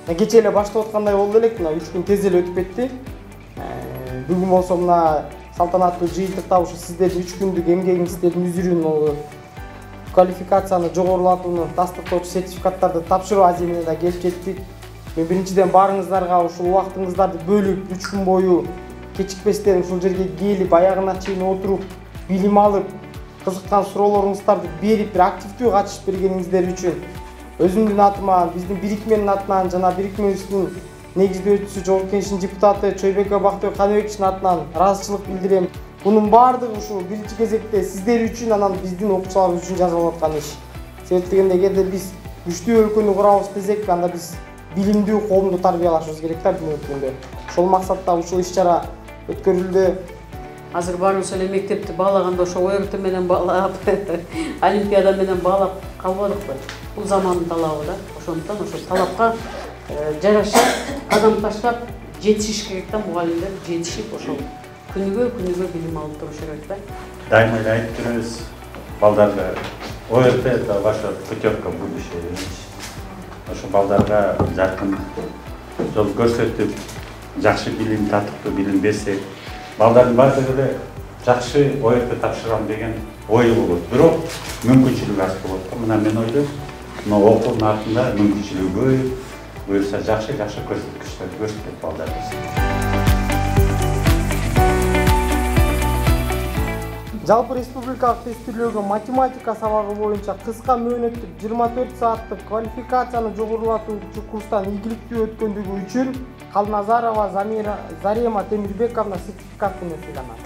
Кече эле баштап аткандай болду элек, мына 3 күн тез эле өтүп кетти. Бүгүн болсо мына салтанаттуу жыйынтыкта ушу сиздердин 3 күндүк эмгегиңиздердин үзүрүүнү квалификацияны жогорулатууну тастыктоочу сертификаттарды тапшыруу аземине да келип жеттик. Мен биринчиден баарыңыздарга ушул убактыңыздарды бөлүп 3 күн бою кечикпестен ушул жерге келип, аягына чейин отуруп, билим алып, кызыккан суроолоруңуздарды берип, бир активдүү катышып бергениңиздер үчүн өзүмдүн атыма, биздин бирикменин атынан жана бирикмебиздин негиздөөчүсү Жогорку Кеңештин депутаты Чойбеке Бактыбек Каныбековичтин атынан ыраазычылык билдирем. Бунун баардыгы ушул биринчи кезекте сиздер үчүн, анан биздин окуучуларыбыз үчүн жасалып аткан иш. Себеп дегенде эгерде биз күчтүү өлкөнү курабыз десек, анда биз билимдүү коомду тарбиялашыбыз керек да бүгүнкү күндө. Ошол максатта ушул иш-чара өткөрүлдү. Азыр баарыбыз эле мектепти баалаганда ошо ОРТ менен баалап, Олимпиада менен баалап калбадыкпы? Бул замандын талабы да. Ошондуктан ошол талапка жараша кадам таштап жетишиш керек да, мугалимдер жетишип ошол күнүгө билим алып туруш керек да. Дайыма эле айтып жүрөбүз, балдарга ОРТ это ваша путевка в будущее. Ошо балдарга жаркын жол көрсөтүп, жакшы билим, татыктуу билим берсек, балдардын баардыгы эле жакшы ОРТ тапшырам деген ою болот. Бирок мүмкүнчүлүгү аз болот. Мына мен ойлойм, мына окуунун артында мүмкүнчүлүгү көп, буюрса жакшы көрсөткүчтөрдү көрсөтөт балдарыбыз. Жалпы республикалык тестирлөөгө математика сабагы боюнча кыска мөөнөттүк 24 сааттык квалификацияны жогорулатуучу курстан ийгиликтүү өткөндүгү үчүн Калназарова Зарема Темирбековна сертификат менен сыйланат.